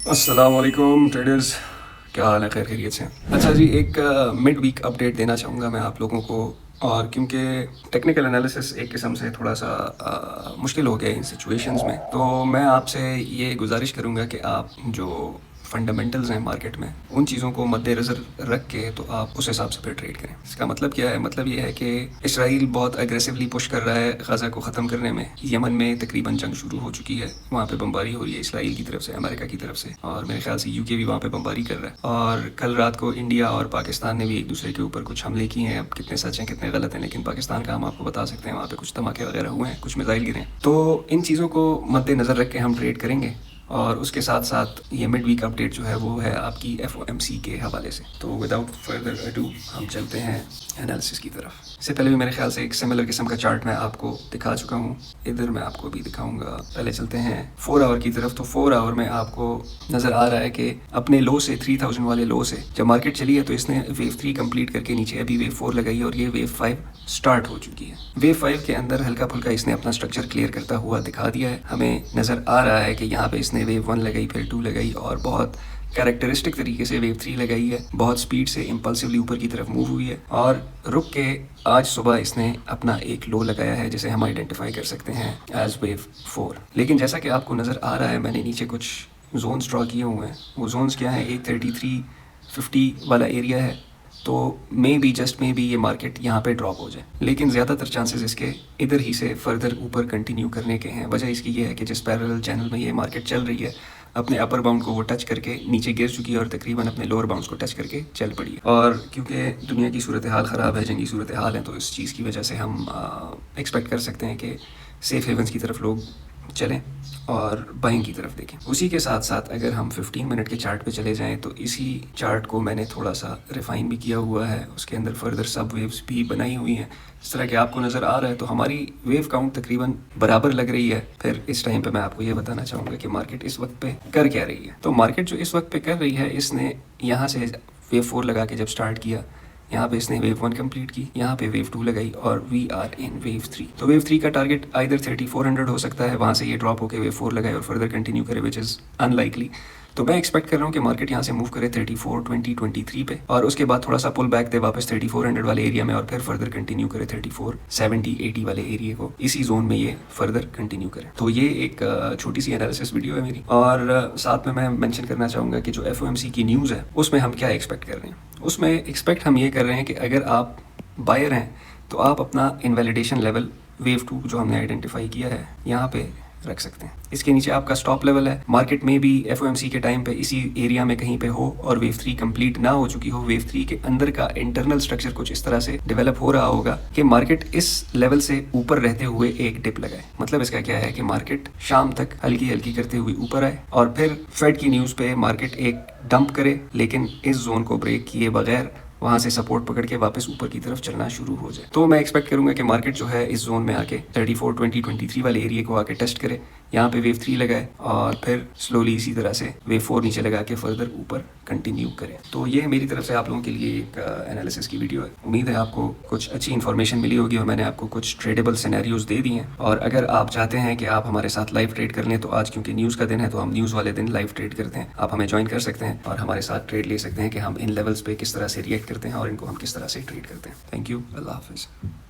अस्सलाम वालेकुम ट्रेडर्स, क्या हाल है? खैर खैरियत से? अच्छा जी, एक मिड वीक अपडेट देना चाहूँगा मैं आप लोगों को। और क्योंकि टेक्निकल एनालिसिस एक किस्म से थोड़ा सा मुश्किल हो गया है इन सिचुएशंस में, तो मैं आपसे ये गुजारिश करूँगा कि आप जो फंडामेंटल्स हैं मार्केट में, उन चीज़ों को मद्देनज़र रख के तो आप उस हिसाब से फिर ट्रेड करें। इसका मतलब क्या है? मतलब ये है कि इसराइल बहुत एग्रेसिवली पुश कर रहा है गज़ा को ख़त्म करने में। यमन में तकरीबन जंग शुरू हो चुकी है, वहाँ पे बमबारी हो रही है इसराइल की तरफ से, अमेरिका की तरफ से, और मेरे ख्याल से यूके भी वहाँ पे बमबारी कर रहा है। और कल रात को इंडिया और पाकिस्तान ने भी एक दूसरे के ऊपर कुछ हमले किए हैं। अब कितने सच हैं कितने गलत हैं, लेकिन पाकिस्तान का हम आपको बता सकते हैं, वहाँ पे कुछ धमाके वगैरह हुए हैं, कुछ मिसाइल गिरे हैं। तो इन चीज़ों को मद्देनज़र रख के हम ट्रेड करेंगे। और उसके साथ साथ ये मिड वीक अपडेट जो है वो है आपकी FOMC के हवाले से। तो विदाउट फर्दर अडू हम चलते हैं एनालिसिस की तरफ। इससे पहले भी मेरे ख्याल से एक सिमिलर किस्म का चार्ट मैं आपको दिखा चुका हूँ, इधर मैं आपको भी दिखाऊंगा। पहले चलते हैं 4 आवर की तरफ। तो 4 आवर में आपको नज़र आ रहा है कि अपने लो से 3000 वाले लो से जब मार्केट चली है तो इसने वेव 3 कंप्लीट करके नीचे अभी वेव 4 लगाई और ये वेव 5 स्टार्ट हो चुकी है। वेव 5 के अंदर हल्का फुल्का इसने अपना स्ट्रक्चर क्लियर करता हुआ दिखा दिया है। हमें नज़र आ रहा है कि यहाँ पे इसने वेव 1 लगाई, फिर 2 लगाई और बहुत कैरेक्टरिस्टिक तरीके से वेव 3 लगाई है। बहुत स्पीड से इम्पल्सिवली ऊपर की तरफ मूव हुई है और रुक के आज सुबह इसने अपना एक लो लगाया है जिसे हम आइडेंटिफाई कर सकते हैं एज वेव 4। लेकिन जैसा कि आपको नज़र आ रहा है, मैंने नीचे कुछ जोन्स ड्रॉ किए हुए हैं। वो जोन्स क्या हैं? 833.50 वाला एरिया है, तो may be just may be ये मार्केट यहाँ पे ड्रॉप हो जाए, लेकिन ज़्यादातर चांसेस इसके इधर ही से फर्दर ऊपर कंटिन्यू करने के हैं। वजह इसकी ये है कि जिस पैरेलल चैनल में ये मार्केट चल रही है, अपने अपर बाउंड को वो टच करके नीचे गिर चुकी है और तकरीबन अपने लोअर बाउंड्स को टच करके चल पड़ी है। और क्योंकि दुनिया की सूरत हाल ख़राब है, जंगी सूरत हाल है, तो इस चीज़ की वजह से हम एक्सपेक्ट कर सकते हैं कि सेफ हेवन्स की तरफ लोग चलें और बाइंग की तरफ देखें। उसी के साथ साथ अगर हम 15 मिनट के चार्ट पे चले जाएं तो इसी चार्ट को मैंने थोड़ा सा रिफ़ाइन भी किया हुआ है। उसके अंदर फर्दर सब वेव्स भी बनाई हुई हैं इस तरह के आपको नज़र आ रहा है। तो हमारी वेव काउंट तकरीबन बराबर लग रही है। फिर इस टाइम पे मैं आपको ये बताना चाहूँगा कि मार्केट इस वक्त पे कर क्या रही है। तो मार्केट जो इस वक्त पे कर रही है, इसने यहाँ से वेव 4 लगा के जब स्टार्ट किया, यहाँ पे इसने वेव 1 कंप्लीट की, यहाँ पे वेव 2 लगाई और वी आर इन वेव 3। तो वेव 3 का टारगेट आइदर 3400 हो सकता है, वहाँ से ये ड्रॉप होकर वेव 4 लगाए और फर्दर कंटिन्यू करे, विच इज़ अनलाइकली। तो मैं एक्सपेक्ट कर रहा हूँ कि मार्केट यहाँ से मूव करे 3420-23 पे और उसके बाद थोड़ा सा पुल बैक दे वापस 3400 वाले एरिया में और फिर फर्दर कंटिन्यू करे 3470-80 वाले एरिया को, इसी जोन में ये फर्दर कंटिन्यू करे। तो ये एक छोटी सी एनालिसिस वीडियो है मेरी। और साथ में मैं मेंशन करना चाहूँगा कि जो FOMC की न्यूज़ है उसमें हम क्या एक्सपेक्ट कर रहे हैं। उसमें एक्सपेक्ट हम ये कर रहे हैं कि अगर आप बायर हैं तो आप अपना इनवैलिडेशन लेवल वेव 2 जो हमने आइडेंटिफाई किया है यहाँ पे रख सकते हैं। इसके नीचे आपका स्टॉप लेवल है। मार्केट में भी FOMC के टाइम पे इसी एरिया में कहीं पे हो और वेव 3 कंप्लीट ना हो चुकी हो, वेव 3 के अंदर का इंटरनल स्ट्रक्चर कुछ इस तरह से डेवलप हो रहा होगा कि मार्केट इस लेवल से ऊपर रहते हुए एक डिप लगाए। मतलब इसका क्या है कि मार्केट शाम तक हल्की हल्की करते हुए ऊपर आए और फिर फेड की न्यूज़ पे मार्केट एक डंप करे, लेकिन इस जोन को ब्रेक किए बगैर वहाँ से सपोर्ट पकड़ के वापस ऊपर की तरफ चलना शुरू हो जाए। तो मैं एक्सपेक्ट करूँगा कि मार्केट जो है इस जोन में आके 3420-23 वाले एरिया को आके टेस्ट करे, यहाँ पे वेव 3 लगाए और फिर स्लोली इसी तरह से वेव 4 नीचे लगा के फर्दर ऊपर कंटिन्यू करें। तो ये मेरी तरफ से आप लोगों के लिए एक एनालिसिस की वीडियो है। उम्मीद है आपको कुछ अच्छी इन्फॉर्मेशन मिली होगी और मैंने आपको कुछ ट्रेडेबल सिनेरियोज दे दिए हैं। और अगर आप चाहते हैं कि आप हमारे साथ लाइव ट्रेड कर लें, तो आज क्योंकि न्यूज़ का दिन है तो हम न्यूज़ वाले दिन लाइव ट्रेड करते हैं। आप हमें ज्वाइन कर सकते हैं और हमारे साथ ट्रेड ले सकते हैं कि हम इन लेवल्स पे किस तरह से रिएक्ट करते हैं और इनको हम किस तरह से ट्रेड करते हैं। थैंक यू, अल्लाह हाफिज़।